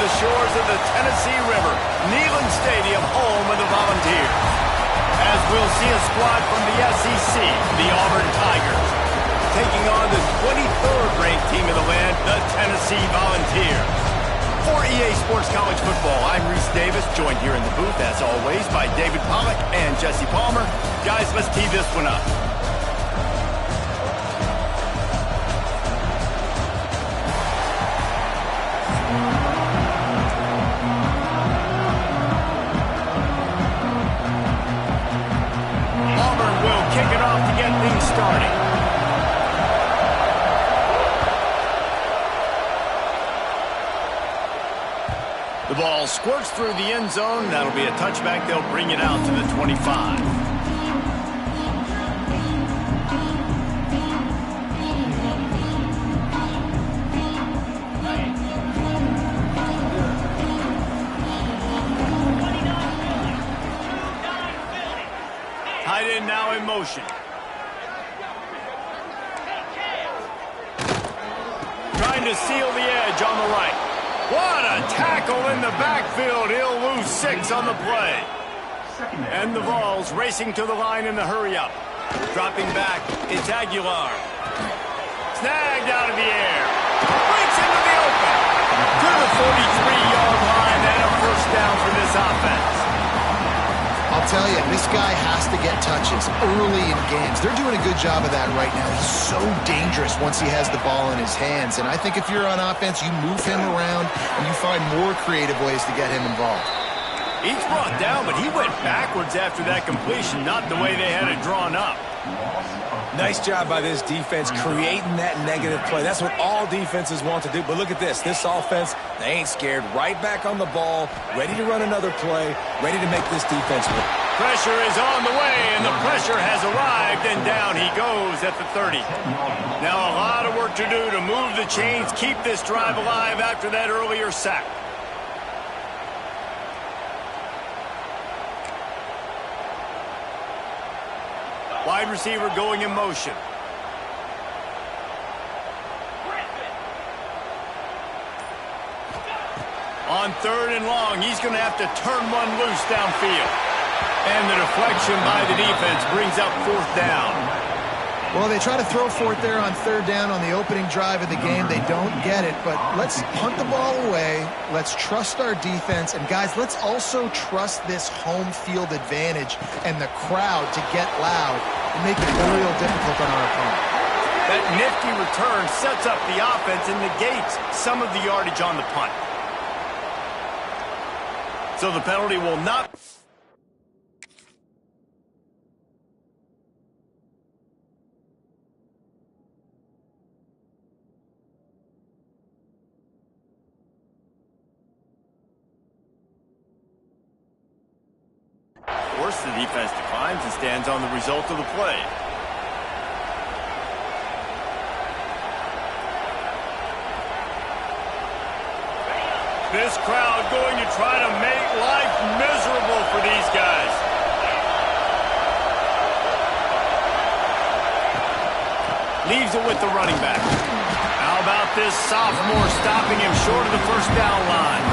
the shores of the Tennessee River, Neyland Stadium, home of the Volunteers. As we'll see a squad from the SEC, the Auburn Tigers, taking on the 23rd ranked team in the land, the Tennessee Volunteers. For EA Sports College Football, I'm Reese Davis, joined here in the booth, as always, by David Pollack and Jesse Palmer. Guys, let's tee this one up. Auburn will kick it off to get things started. The ball squirts through the end zone. That'll be a touchback. They'll bring it out to the 25. Tight end now in motion. Trying to seal the edge on the right. What a tackle in the backfield. He'll lose 6 on the play. And the Vols racing to the line in the hurry-up. Dropping back, it's Aguilar. Snagged out of the air. Breaks into the open. To the 43-yard line and a first down for this offense. I'll tell you, this guy has to get touches early in games. They're doing a good job of that right now. He's so dangerous once he has the ball in his hands. And I think if you're on offense, you move him around and you find more creative ways to get him involved. He's brought down, but he went backwards after that completion, not the way they had it drawn up. Nice job by this defense creating that negative play. That's what all defenses want to do. But look at this. This offense, they ain't scared. Right back on the ball, ready to run another play, ready to make this defense win. Pressure is on the way, and the pressure has arrived, and down he goes at the 30. Now a lot of work to do to move the chains, keep this drive alive after that earlier sack. Wide receiver going in motion. On 3rd and long, he's going to have to turn one loose downfield. And the deflection by the defense brings up 4th down. Well, they try to throw for it there on 3rd down on the opening drive of the game. They don't get it, but let's punt the ball away. Let's trust our defense. And, guys, let's also trust this home field advantage and the crowd to get loud and make it real difficult on our opponent. That nifty return sets up the offense and negates some of the yardage on the punt. So the penalty will not... Force, the defense declines and stands on the result of the play. This crowd going to try to make life miserable for these guys. Leaves it with the running back. How about this sophomore stopping him short of the first down line?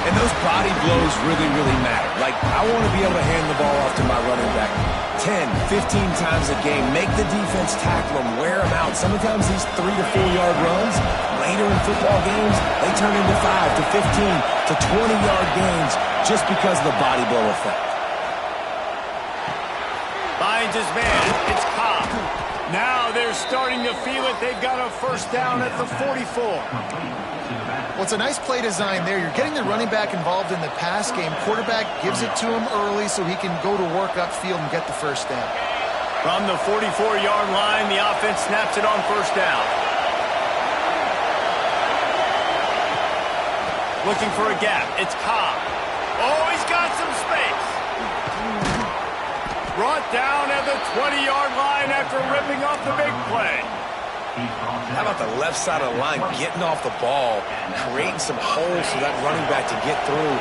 And those body blows really, really matter. Like, I want to be able to hand the ball off to my running back 10, 15 times a game. Make the defense tackle him, wear him out. Sometimes these 3 to 4 yard runs, later in football games, they turn into 5 to 15 to 20-yard gains just because of the body blow effect. Finds his man. It's Cobb. Now they're starting to feel it. They've got a first down at the 44. Well, it's a nice play design there. You're getting the running back involved in the pass game. Quarterback gives it to him early so he can go to work upfield and get the first down. From the 44-yard line, the offense snaps it on first down. Looking for a gap. It's Cobb. Oh, he's got some space. Brought down at the 20-yard line after ripping off the big play. How about the left side of the line getting off the ball, creating some holes for that running back to get through,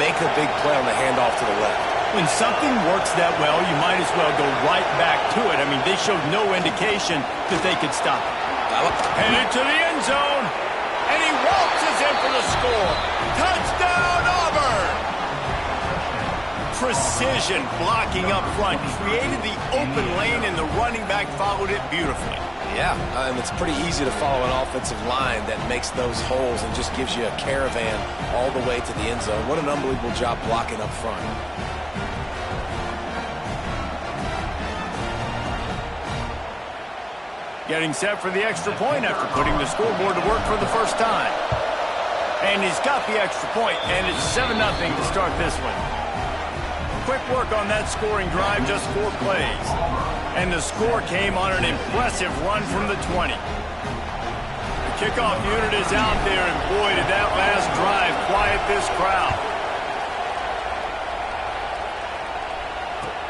make a big play on the handoff to the left. When something works that well, you might as well go right back to it. I mean, they showed no indication that they could stop it. Headed to the end zone, and he waltzes in for the score. Touchdown! precision blocking up front. Created the open lane, and the running back followed it beautifully. Yeah, and it's pretty easy to follow an offensive line that makes those holes and just gives you a caravan all the way to the end zone. What an unbelievable job blocking up front. Getting set for the extra point after putting the scoreboard to work for the first time. And he's got the extra point, and it's 7-0 to start this one. Quick work on that scoring drive, just 4 plays. And the score came on an impressive run from the 20. The kickoff unit is out there, and boy, did that last drive quiet this crowd.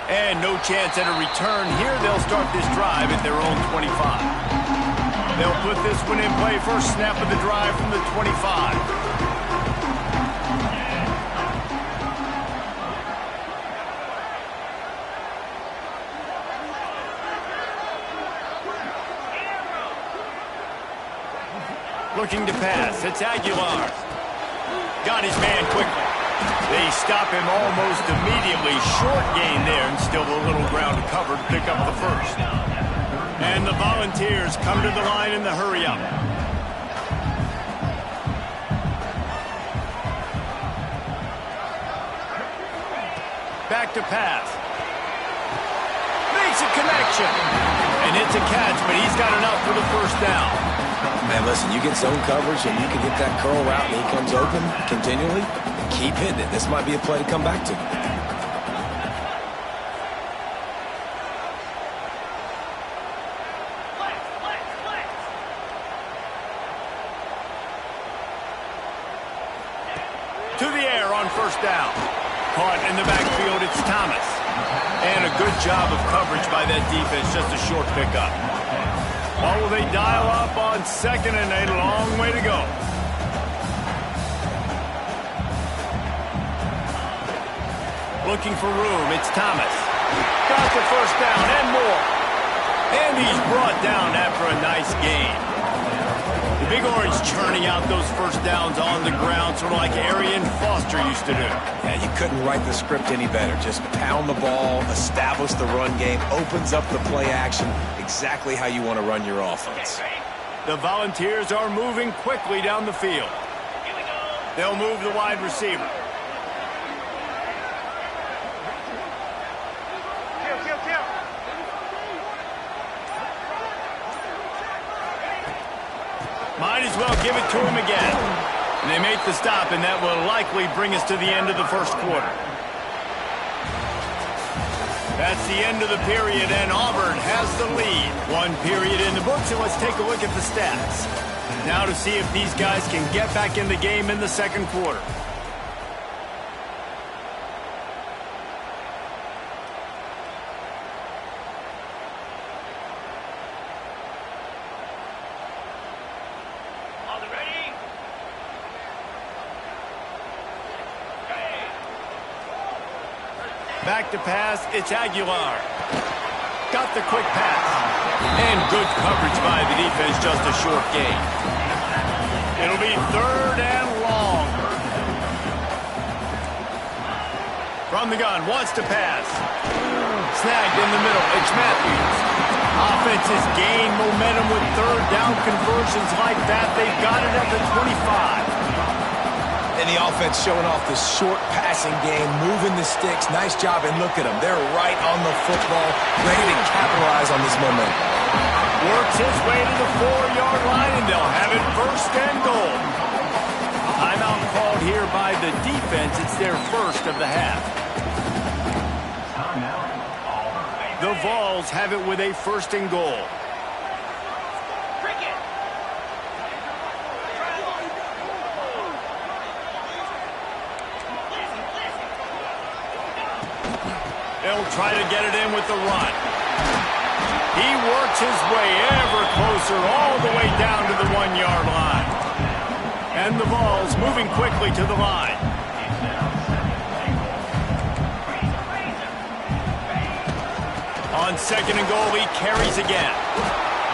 And no chance at a return here. They'll start this drive at their own 25. They'll put this one in play. First snap of the drive from the 25. Looking to pass. It's Aguilar. Got his man quickly. They stop him almost immediately. Short gain there, and still a little ground to cover to pick up the first. And the Volunteers come to the line in the hurry-up. Back to pass. Makes a connection. And it's a catch, but he's got enough for the first down. Man, listen, you get zone coverage and you can get that curl route and he comes open continually. Keep hitting it. This might be a play to come back to. To the air on first down. Caught in the backfield, it's Thomas. And a good job of coverage by that defense, just a short pickup. Oh, will they dial up on second, and a long way to go. Looking for room, it's Thomas. Got the first down and more. And he's brought down after a nice gain. The Big Orange churning out those first downs on the ground, sort of like Arian Foster used to do. Yeah, you couldn't write the script any better. Just pound the ball, establish the run game, opens up the play action, exactly how you want to run your offense. The Volunteers are moving quickly down the field. They'll move the wide receiver. Might as well give it to him again. And they make the stop, and that will likely bring us to the end of the first quarter. That's the end of the period, and Auburn has the lead. 1 period in the books, and let's take a look at the stats. Now to see if these guys can get back in the game in the second quarter. Back to pass, it's Aguilar. Got the quick pass. And good coverage by the defense, just a short gain. It'll be 3rd and long. From the gun, wants to pass. Snagged in the middle, it's Matthews. Offense has gained momentum with 3rd down conversions like that. They've got it at the 25. And the offense showing off the short passing game, moving the sticks. Nice job, and look at them. They're right on the football, ready to capitalize on this momentum. Works his way to the 4-yard line, and they'll have it 1st and goal. Timeout called here by the defense. It's their first of the half. The Vols have it with a 1st and goal. They'll try to get it in with the run. He works his way ever closer all the way down to the 1-yard line. And the Vols moving quickly to the line. On 2nd and goal, he carries again.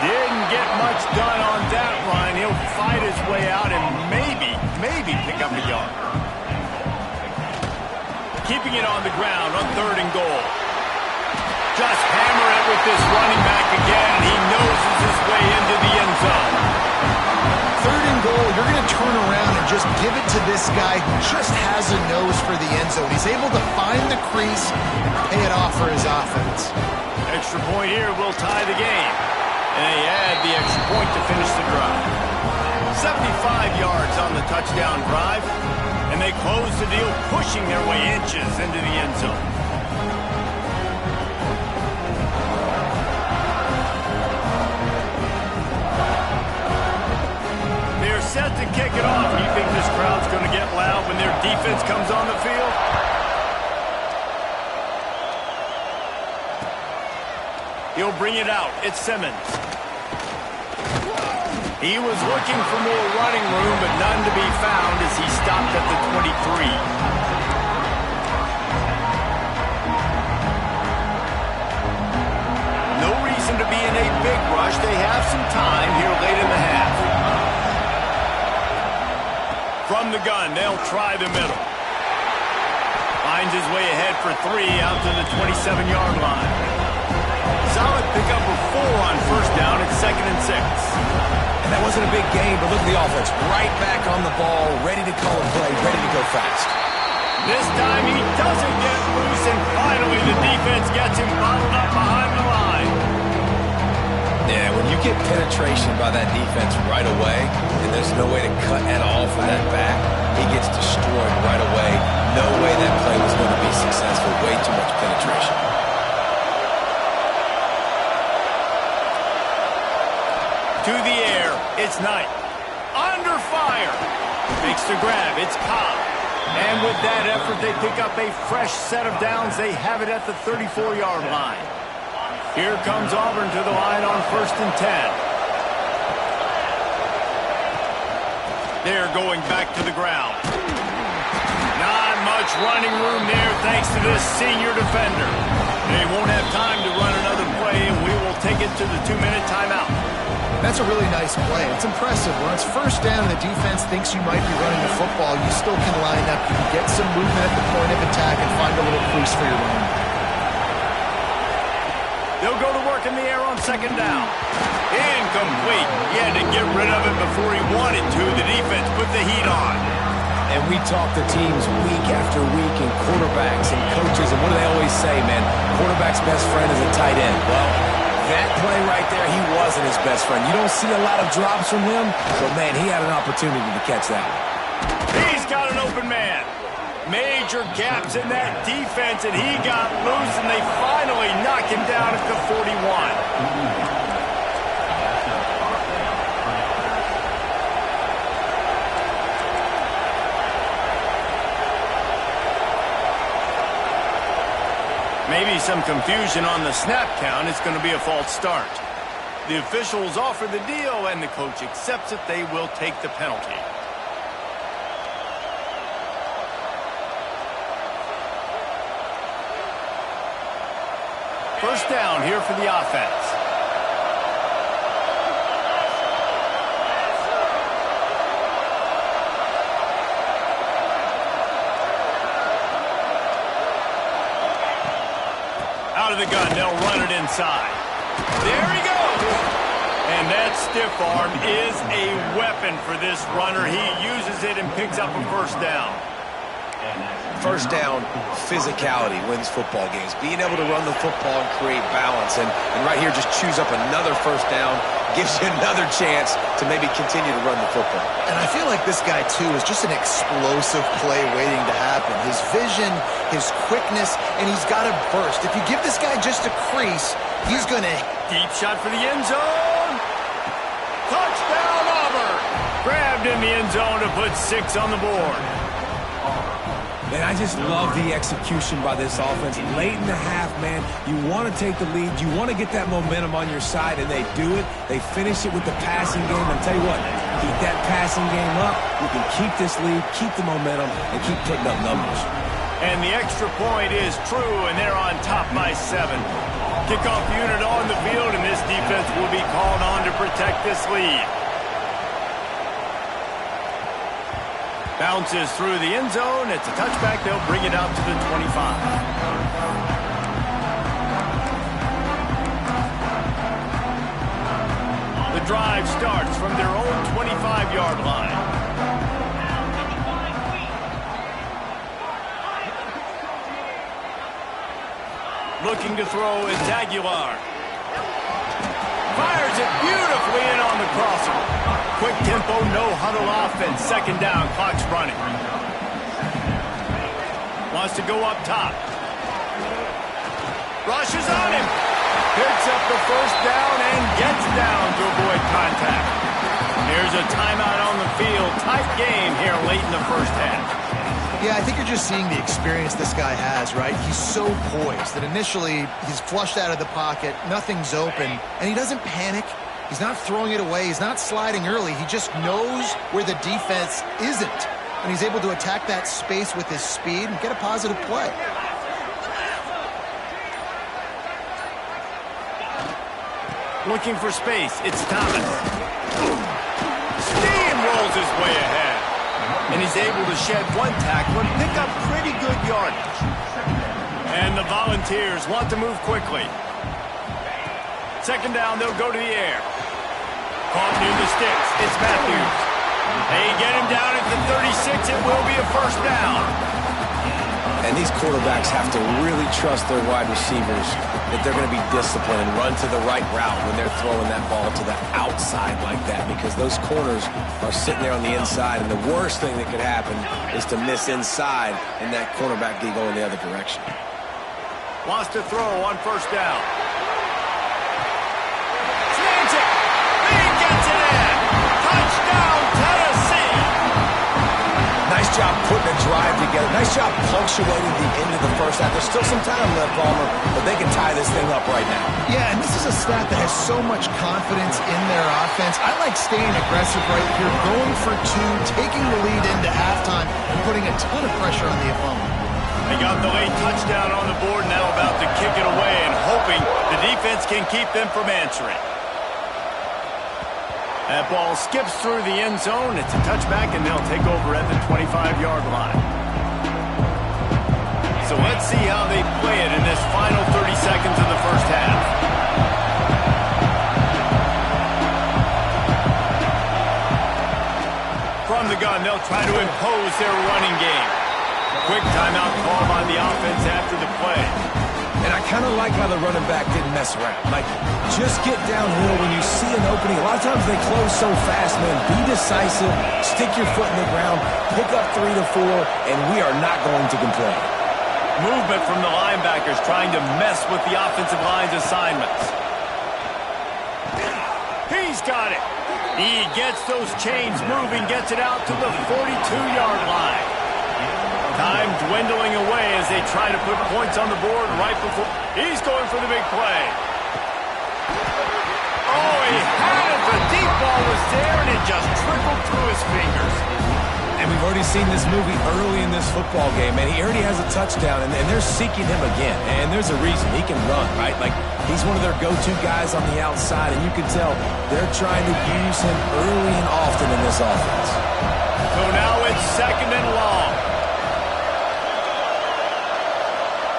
Didn't get much done on that run. He'll fight his way out and maybe pick up a yard. keeping it on the ground on 3rd and goal. Just hammer it with this running back again. He noses his way into the end zone. 3rd and goal, you're going to turn around and just give it to this guy who just has a nose for the end zone. He's able to find the crease and pay it off for his offense. Extra point here will tie the game. And they add the extra point to finish the drive. 75 yards on the touchdown drive. And they close the deal, pushing their way inches into the end zone. They're set to kick it off. You think this crowd's going to get loud when their defense comes on the field? He'll bring it out. It's Simmons. He was looking for more running room, but none to be found as he stopped at the 23. No reason to be in a big rush. They have some time here late in the half. From the gun, they'll try the middle. Finds his way ahead for 3 out to the 27-yard line. Solid pickup of 4 on 1st down. It's 2nd and 6. And that wasn't a big game, but look at the offense. Right back on the ball, ready to call a play, ready to go fast. This time he doesn't get loose, and finally the defense gets him bottled up behind the line. Yeah, when you get penetration by that defense right away, and there's no way to cut at all for that back, he gets destroyed right away. No way that play was going to be successful. Way too much penetration. To the air, it's Knight. Under fire. Makes the grab, it's Cobb. And with that effort, they pick up a fresh set of downs. They have it at the 34-yard line. Here comes Auburn to the line on 1st and 10. They're going back to the ground. Not much running room there thanks to this senior defender. They won't have time to run another play, and we will take it to the 2-minute timeout. That's a really nice play. It's impressive. When it's 1st down and the defense thinks you might be running the football, you still can line up. You can get some movement at the point of attack and find a little crease for your run. They'll go to work in the air on 2nd down. Incomplete. He had to get rid of it before he wanted to. The defense put the heat on. And we talk to teams week after week, and quarterbacks and coaches, and what do they always say, man? Quarterback's best friend is a tight end. Well, that play right there, he wasn't his best friend. You don't see a lot of drops from him, but, man, he had an opportunity to catch that one. He's got an open man. Major gaps in that defense, and he got loose, and they finally knock him down at the 41. Maybe some confusion on the snap count. It's going to be a false start. The officials offer the deal, and the coach accepts it. They will take the penalty. First down here for the offense. Out of the gun, they'll run it inside. There he goes. And that stiff arm is a weapon for this runner. He uses it and picks up a 1st down. First down, physicality wins football games. Being able to run the football and create balance. And right here, just choose up another 1st down. Gives you another chance to maybe continue to run the football. And I feel like this guy, too, is just an explosive play waiting to happen. His vision, his quickness, and he's got a burst. If you give this guy just a crease, he's going to... Deep shot for the end zone. Touchdown, Auburn. Grabbed in the end zone to put 6 on the board. Man, I just love the execution by this offense. Late in the half, man, you want to take the lead. You want to get that momentum on your side, and they do it. They finish it with the passing game. And tell you what, keep that passing game up. You can keep this lead, keep the momentum, and keep putting up numbers. And the extra point is true, and they're on top by 7. Kickoff unit on the field, and this defense will be called on to protect this lead. Bounces through the end zone. It's a touchback. They'll bring it out to the 25. The drive starts from their own 25-yard line. Looking to throw is Aguilar. Fires it beautifully in on the crosser. Quick tempo, no huddle offense. Second down, clock's running. Wants to go up top. Rushes on him. Picks up the first down and gets down to avoid contact. Here's a timeout on the field. Tight game here late in the first half. Yeah, I think you're just seeing the experience this guy has, right? He's so poised that initially he's flushed out of the pocket, nothing's open, and he doesn't panic. He's not throwing it away. He's not sliding early. He just knows where the defense isn't, and he's able to attack that space with his speed and get a positive play. Looking for space. It's Thomas. Steamrolls his way ahead. And he's able to shed one tackle and pick up pretty good yardage. And the Volunteers want to move quickly. Second down, they'll go to the air. Caught near the sticks. It's Matthews. They get him down at the 36. It will be a first down. And these quarterbacks have to really trust their wide receivers that they're going to be disciplined and run to the right route when they're throwing that ball to the outside like that, because those corners are sitting there on the inside, and the worst thing that could happen is to miss inside and that cornerback be going the other direction. Wants to throw on first down. Slams it. He gets it in. Touchdown, Tennessee. Nice job putting a drive together. Nice job punctuating the end of the first half. There's still some time left, Palmer, but they can tie this thing up right now. Yeah, and this is a staff that has so much confidence in their offense. I like staying aggressive right here, going for two, taking the lead into halftime, and putting a ton of pressure on the opponent. They got the late touchdown on the board, now about to kick it away and hoping the defense can keep them from answering. That ball skips through the end zone. It's a touchback, and they'll take over at the 25-yard line. So let's see how they play it in this final 30 seconds of the first half. From the gun, they'll try to impose their running game. Quick timeout call on the offense after the play. And I kind of like how the running back didn't mess around. Like, just get downhill when you see an opening. A lot of times they close so fast, man. Be decisive, stick your foot in the ground, pick up 3 to 4, and we are not going to complain. Movement from the linebackers trying to mess with the offensive line's assignments. He's got it. He gets those chains moving, gets it out to the 42-yard line. Time dwindling away as they try to put points on the board right before. He's going for the big play. Oh, he had it. The deep ball was there, and it just trickled through his fingers. And we've already seen this movie early in this football game, and he already has a touchdown, and they're seeking him again. And there's a reason. He can run, right? Like, he's one of their go-to guys on the outside, and you can tell they're trying to use him early and often in this offense. So now it's second and long.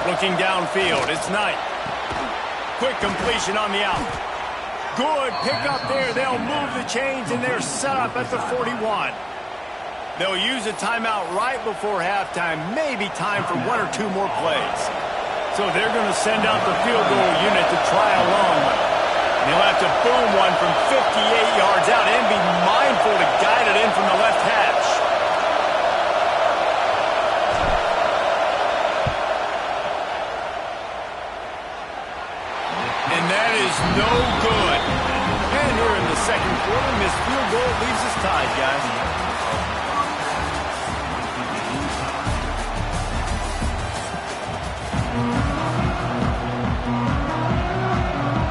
Looking downfield, it's Knight. Quick completion on the out. Good pickup there. They'll move the chains, and they're set up at the 41. They'll use a timeout right before halftime. Maybe time for 1 or 2 more plays. So they're going to send out the field goal unit to try a long one. And he'll have to boom one from 58 yards out and be mindful to guide it in from the left hash. And that is no good. And here in the second quarter, missed field goal leaves us tied, guys.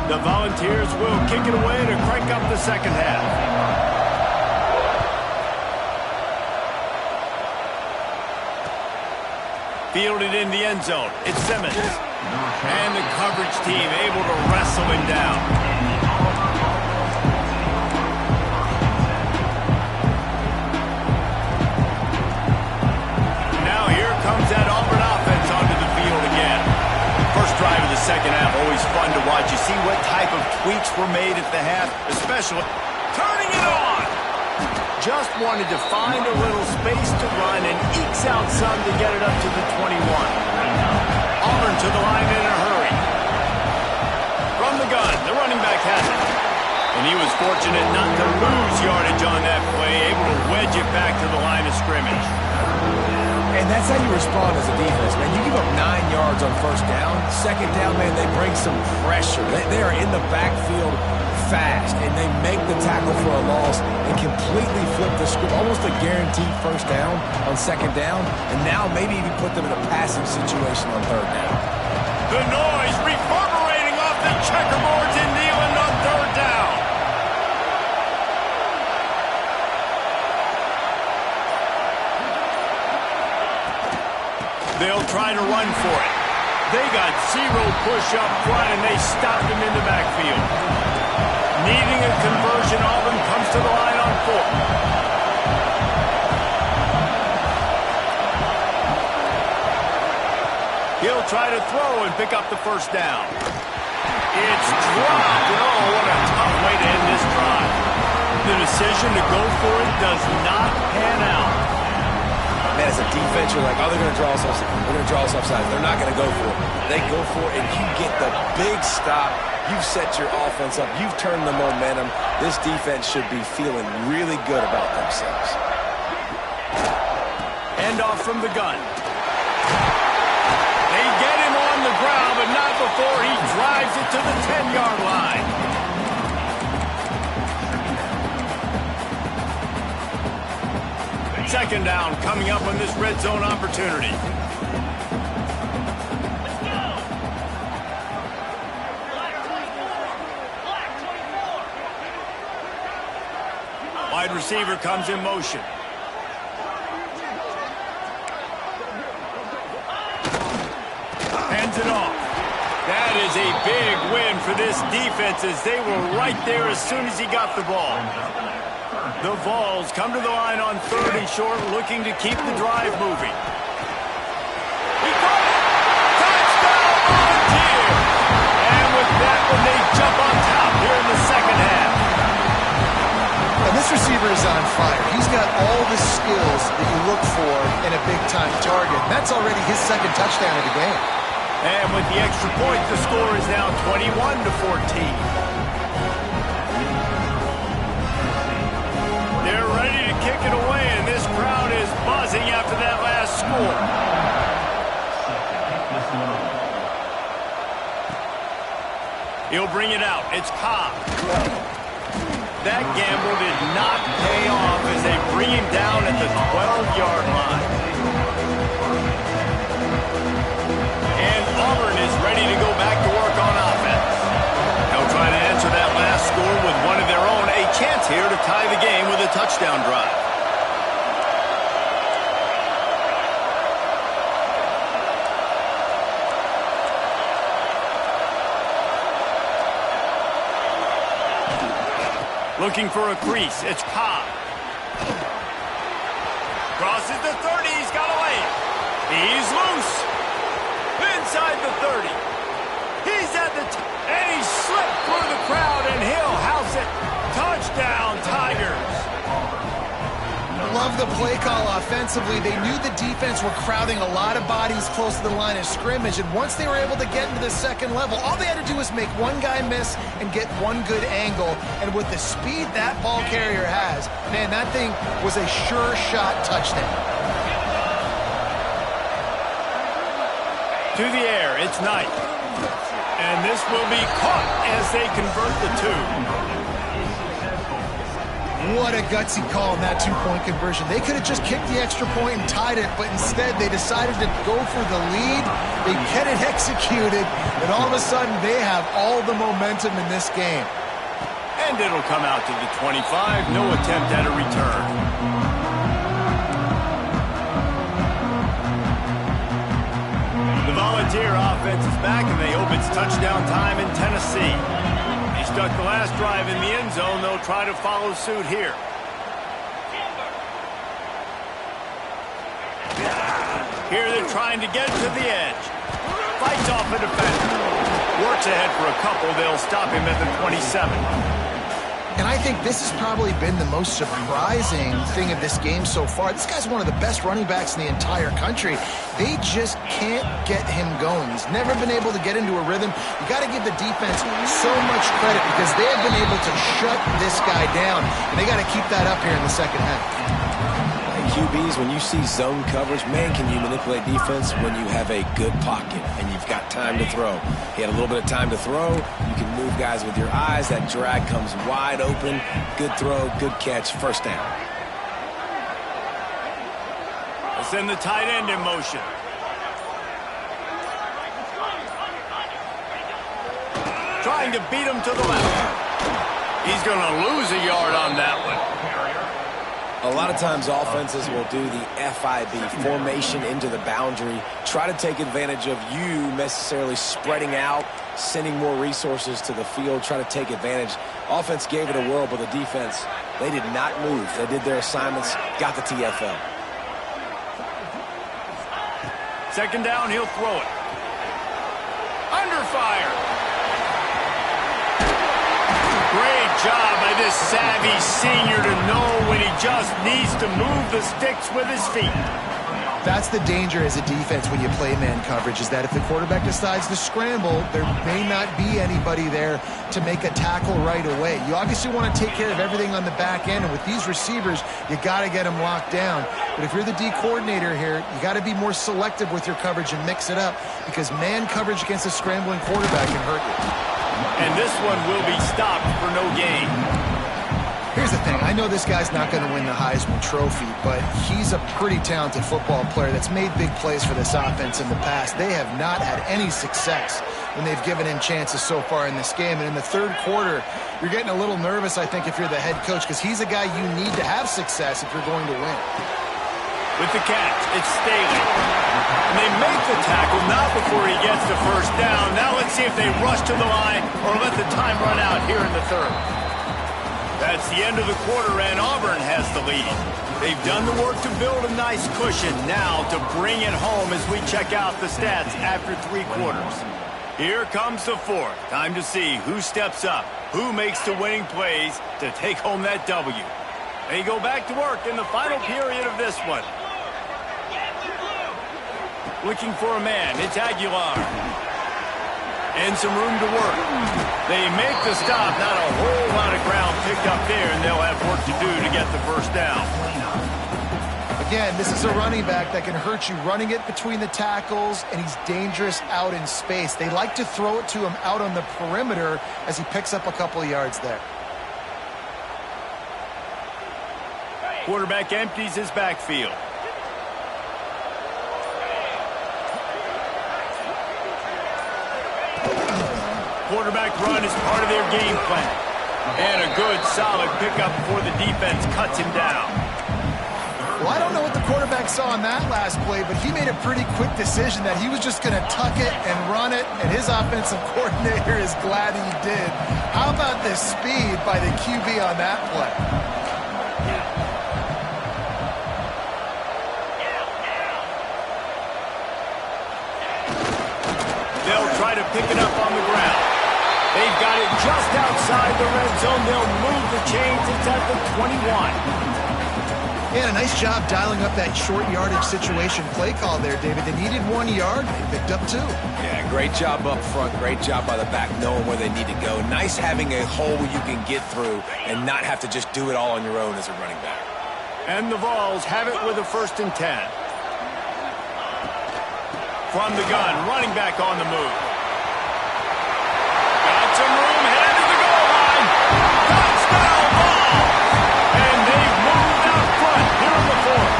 The Volunteers will kick it away to crank up the second half. Fielded in the end zone. It's Simmons. And the coverage team able to wrestle him down. second half always fun to watch. You see what type of tweaks were made at the half, especially turning it on. Just wanted to find a little space to run and ekes out some to get it up to the 21. Auburn to the line in a hurry. From the gun, the running back has it. And he was fortunate not to lose yardage on that play, able to wedge it back to the line of scrimmage. And that's how you respond as a defense, man. You give up 9 yards on first down. Second down, man, they bring some pressure. They are in the backfield fast, and they make the tackle for a loss and completely flip the script. Almost a guaranteed first down on second down, and now maybe even put them in a passing situation on third down. The noise reverberating off the checkerboards in Neyland on third down. They'll try to run for it. They got 0 push up front, and they stopped him in the backfield. Needing a conversion, Auburn comes to the line on 4th. He'll try to throw and pick up the first down. It's dropped. Oh, what a tough way to end this drive. The decision to go for it does not pan out. Man, as a defense, you're like, oh, they're going to draw us offside. They're going to draw us offside. They're not going to go for it. They go for it, and you get the big stop. You've set your offense up. You've turned the momentum. This defense should be feeling really good about themselves. Handoff from the gun. They get him on the ground, but not before he drives it to the 10-yard line. Second down coming up on this red zone opportunity. Wide receiver comes in motion. Hands it off. That is a big win for this defense as they were right there as soon as he got the ball. The Vols come to the line on 3rd and short, looking to keep the drive moving. He caught it! Touchdown, Volunteer! And with that one, they jump on top here in the second half. And this receiver is on fire. He's got all the skills that you look for in a big-time target. That's already his 2nd touchdown of the game. And with the extra point, the score is now 21-14. They're ready to kick it away, and this crowd is buzzing after that last score. He'll bring it out. It's Cobb. That gamble did not pay off as they bring him down at the 12-yard line. And Auburn is ready to go back to work on offense. They'll try to answer that last score with one of their own. A chance here to tie the game with a touchdown drive. Looking for a crease. It's Cobb. Crosses the 30. He's got a lane. He's loose. Inside the 30. He's at the and he slipped through the crowd, and he'll house it. Touchdown, Tigers. Love the play call offensively. They knew the defense were crowding a lot of bodies close to the line of scrimmage, and once they were able to get into the second level, all they had to do was make one guy miss and get one good angle. And with the speed that ball carrier has, man, that thing was a sure shot touchdown. To the air, it's Knight. And this will be caught as they convert the 2. What a gutsy call in that 2-point conversion. They could have just kicked the extra point and tied it, but instead they decided to go for the lead. They get it executed, and all of a sudden they have all the momentum in this game. And it'll come out to the 25. No attempt at a return. The Volunteer offense is back, and they hope it's touchdown time in Tennessee. He stuck the last drive in the end zone. They'll try to follow suit here. Here they're trying to get to the edge. Fights off a defender. Works ahead for a couple. They'll stop him at the 27. And I think this has probably been the most surprising thing of this game so far. This guy's one of the best running backs in the entire country. They just can't get him going. He's never been able to get into a rhythm. You got to give the defense so much credit because they have been able to shut this guy down, and they got to keep that up here in the second half. QBs, when you see zone coverage, man, can you manipulate defense when you have a good pocket and you've got time to throw. He had a little bit of time to throw. You can move guys with your eyes. That drag comes wide open. Good throw, good catch, first down. Let's send the tight end in motion. Trying to beat him to the left. He's going to lose a yard on that one. A lot of times offenses will do the FIB, formation into the boundary, try to take advantage of you necessarily spreading out, sending more resources to the field, try to take advantage. Offense gave it a whirl, but the defense, they did not move. They did their assignments, got the TFL. Second down, he'll throw it. Under fire. Great job by this savvy senior to know when he just needs to move the sticks with his feet. That's the danger as a defense when you play man coverage, is that if the quarterback decides to scramble, there may not be anybody there to make a tackle right away. You obviously want to take care of everything on the back end, and with these receivers, you got to get them locked down. But if you're the D coordinator here, you got to be more selective with your coverage and mix it up, because man coverage against a scrambling quarterback can hurt you. And this one will be stopped for no gain. Here's the thing. I know this guy's not going to win the Heisman Trophy, but he's a pretty talented football player that's made big plays for this offense in the past. They have not had any success when they've given him chances so far in this game. And in the third quarter, you're getting a little nervous, I think, if you're the head coach, because he's a guy you need to have success if you're going to win. With the catch, it's Staley. And they make the tackle, not before he gets the first down. Now let's see if they rush to the line or let the time run out here in the third. That's the end of the quarter, and Auburn has the lead. They've done the work to build a nice cushion. Now to bring it home as we check out the stats after 3 quarters. Here comes the fourth. Time to see who steps up, who makes the winning plays to take home that W. They go back to work in the final period of this one. Looking for a man. It's Aguilar. And some room to work. They make the stop. Not a whole lot of ground picked up there, and they'll have work to do to get the first down. Again, this is a running back that can hurt you running it between the tackles, and he's dangerous out in space. They like to throw it to him out on the perimeter as he picks up a couple of yards there. Quarterback empties his backfield. Quarterback run is part of their game plan. And a good, solid pickup before the defense cuts him down. Well, I don't know what the quarterback saw on that last play, but he made a pretty quick decision that he was just going to tuck it and run it, and his offensive coordinator is glad he did. How about the speed by the QB on that play? They'll try to pick it up on the ground. They've got it just outside the red zone. They'll move the chains. It's at the 21. Yeah, a nice job dialing up that short yardage situation play call there, David. They needed 1 yard. They picked up 2. Yeah, great job up front. Great job by the back knowing where they need to go. Nice having a hole you can get through and not have to just do it all on your own as a running back. And the Vols have it with a 1st and 10. From the gun, running back on the move. Got some room, headed to the goal line. Touchdown ball! And they've moved out front here in the 4th.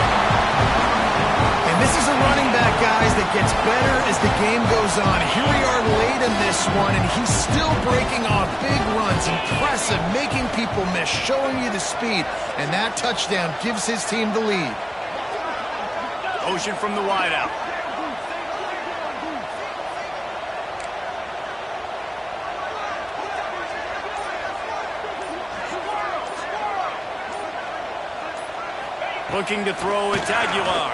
And this is a running back, guys, that gets better as the game goes on. Here we are late in this one, and he's still breaking off big runs. Impressive, making people miss, showing you the speed. And that touchdown gives his team the lead. Motion from the wideout. Looking to throw, it's Aguilar.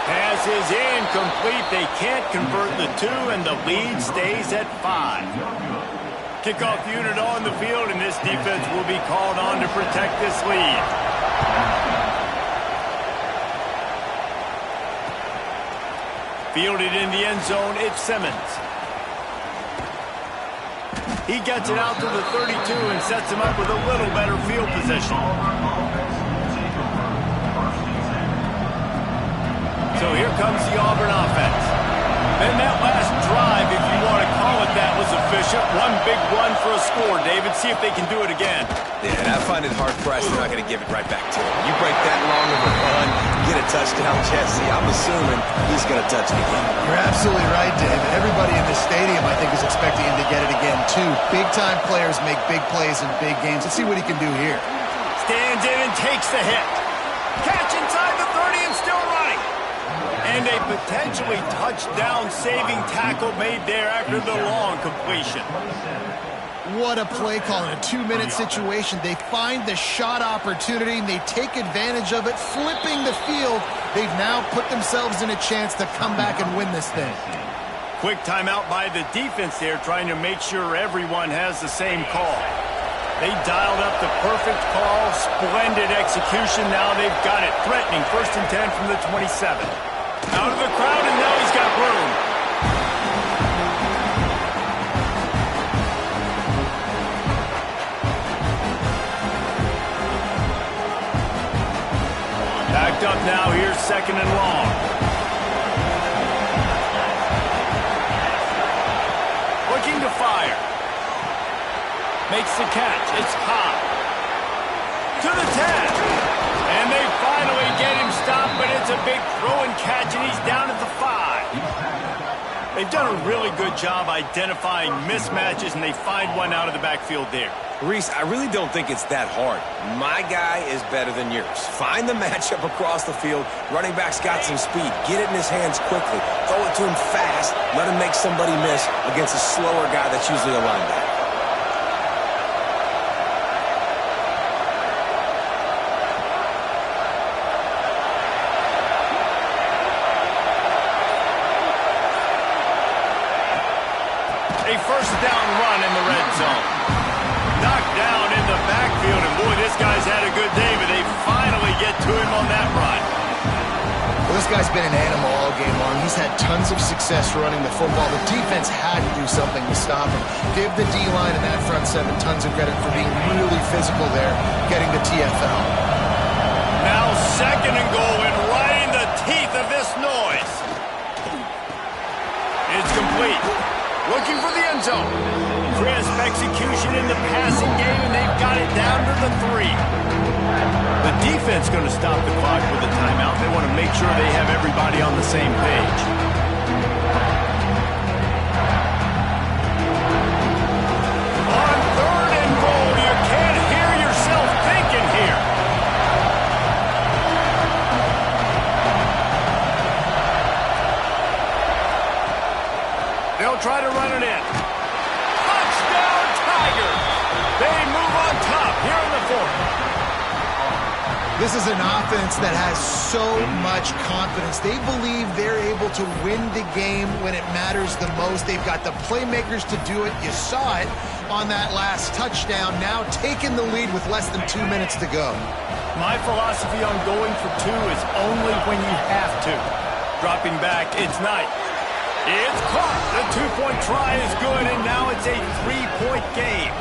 Pass is incomplete. They can't convert the 2, and the lead stays at 5. Kickoff unit on the field, and this defense will be called on to protect this lead. Fielded in the end zone, it's Simmons. He gets it out to the 32 and sets him up with a little better field position. So here comes the Auburn offense. And that last drive, if you want to call it that, was efficient. One big run for a score, David. See if they can do it again. Yeah, and I find it hard-pressed they're not going to give it right back to him. You break that long of a run, get a touchdown, Jesse. I'm assuming he's going to touch it again. You're absolutely right, David. Everybody in this stadium, I think, is expecting him to get it again, too. Big-time players make big plays in big games. Let's see what he can do here. Stands in and takes the hit. Catch inside the 30 and still running. And a potentially touchdown-saving tackle made there after the long completion. What a play call in a 2-minute situation. They find the shot opportunity, and they take advantage of it, flipping the field. They've now put themselves in a chance to come back and win this thing. Quick timeout by the defense there, trying to make sure everyone has the same call. They dialed up the perfect call, splendid execution. Now they've got it, threatening 1st and 10 from the 27. Out of the crowd, and now he's got room. Backed up now, here's 2nd and long. Looking to fire. Makes the catch, it's Cobb. To the 10. And they finally get him stopped, but it's a big throw and catch, and he's down at the 5. They've done a really good job identifying mismatches, and they find one out of the backfield there. Reese, I really don't think it's that hard. My guy is better than yours. Find the matchup across the field. Running back's got some speed. Get it in his hands quickly. Throw it to him fast. Let him make somebody miss against a slower guy that's usually a linebacker. A 1st down run in the red zone. Knocked down in the backfield, and boy, this guy's had a good day, but they finally get to him on that run. Well, this guy's been an animal all game long. He's had tons of success running the football. The defense had to do something to stop him. Give the D-line and that front 7 tons of credit for being really physical there, getting the TFL. Now 2nd and goal, and right in the teeth of this noise. It's complete. Looking for the end zone. Crisp execution in the passing game, and they've got it down to the 3. The defense going to stop the clock with a timeout. They want to make sure they have everybody on the same page. On 3rd and goal, you can't hear yourself thinking here. They'll try to run it in. Touchdown, Tigers! They move on top here in the 4th. This is an offense that has so much confidence. They believe they're able to win the game when it matters the most. They've got the playmakers to do it. You saw it on that last touchdown. Now taking the lead with less than 2 minutes to go. My philosophy on going for 2 is only when you have to. Dropping back, it's Knight. It's caught. The 2-point try is good, and now it's a 3-point game.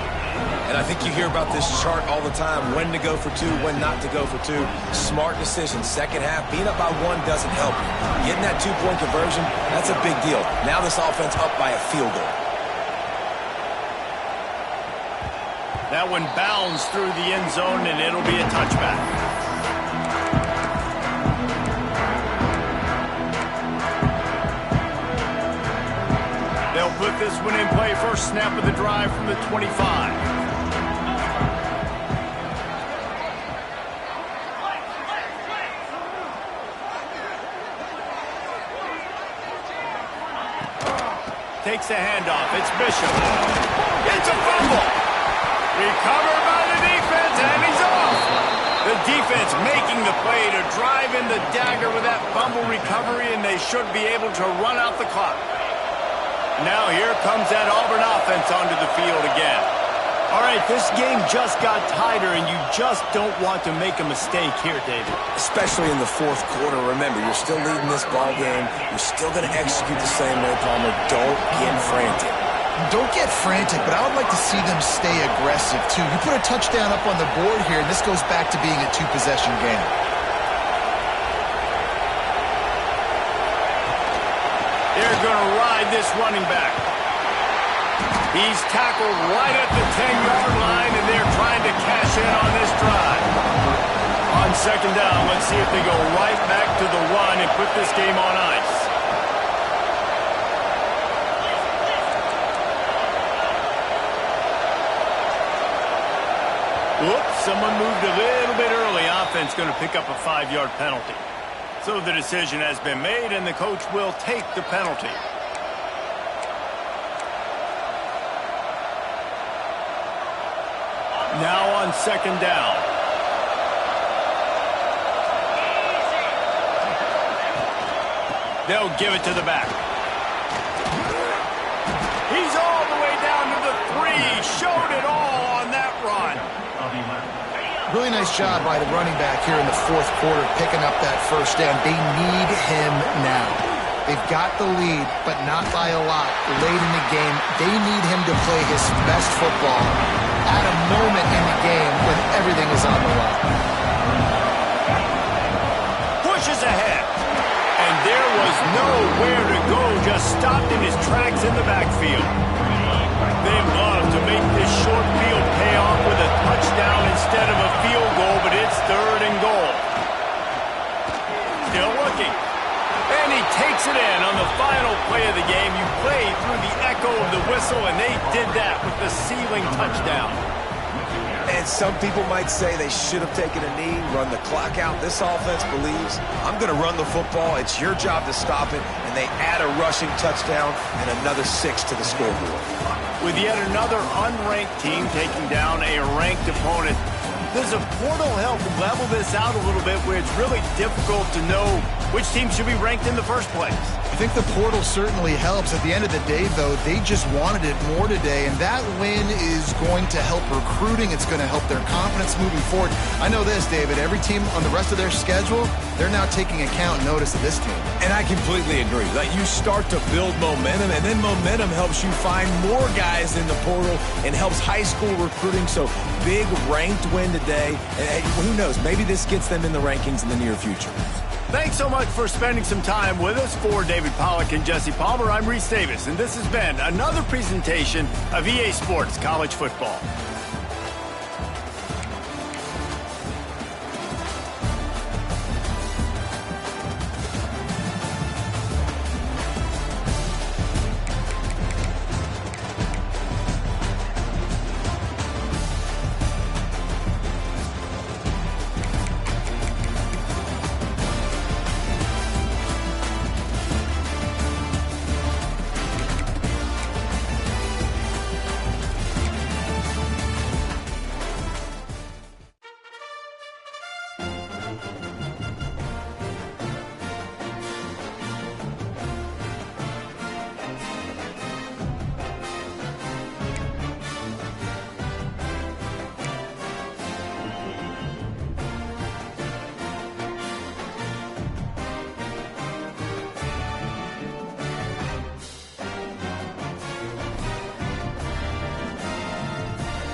And I think you hear about this chart all the time, when to go for 2, when not to go for 2. Smart decision. Second half, being up by 1 doesn't help you. Getting that 2-point conversion, that's a big deal. Now this offense up by a field goal. That one bounds through the end zone, and it'll be a touchback. They'll put this one in play. First snap of the drive from the 25. Takes a handoff. It's Bishop. It's a fumble. Recovered by the defense, and he's off. The defense defense making the play to drive in the dagger with that fumble recovery, and they should be able to run out the clock. Now here comes that Auburn offense onto the field again. All right, this game just got tighter, and you just don't want to make a mistake here, David. Especially in the fourth quarter. Remember, you're still leading this ball game. You're still going to execute the same way, Palmer. Don't get frantic. Don't get frantic, but I would like to see them stay aggressive, too. You put a touchdown up on the board here, and this goes back to being a two-possession game. They're going to ride this running back. He's tackled right at the 10-yard line, and they're trying to cash in on this drive. On second down, let's see if they go right back to the run and put this game on ice. Whoops, someone moved a little bit early. Offense going to pick up a 5-yard penalty. So the decision has been made, and the coach will take the penalty. Now on second down. They'll give it to the back. He's all the way down to the 3. Showed it all on that run. Really nice job by the running back here in the fourth quarter, picking up that first down. They need him now. They've got the lead, but not by a lot. Late in the game, they need him to play his best football at a moment in the game when everything is on the line. Pushes ahead. And there was nowhere to go, just stopped in his tracks in the backfield. They'd love to make this short field pay off with a touchdown instead of a field goal, but it's 3rd and goal. Still looking. And he takes it in on the final play of the game. You play through the echo of the whistle, and they did that with the sealing touchdown. And some people might say they should have taken a knee, run the clock out. This offense believes, I'm going to run the football. It's your job to stop it. And they add a rushing touchdown and another 6 to the scoreboard. With yet another unranked team taking down a ranked opponent, does a portal help level this out a little bit where it's really difficult to know which team should be ranked in the first place? I think the portal certainly helps. At the end of the day, though, they just wanted it more today, and that win is going to help recruiting. It's going to help their confidence moving forward. I know this, David. Every team on the rest of their schedule, they're now taking account and notice of this team. And I completely agree. Like, you start to build momentum, and then momentum helps you find more guys in the portal and helps high school recruiting. So big ranked win today. And who knows, maybe this gets them in the rankings in the near future. Thanks so much for spending some time with us. For David Pollack and Jesse Palmer, I'm Reese Davis, and this has been another presentation of EA Sports College Football.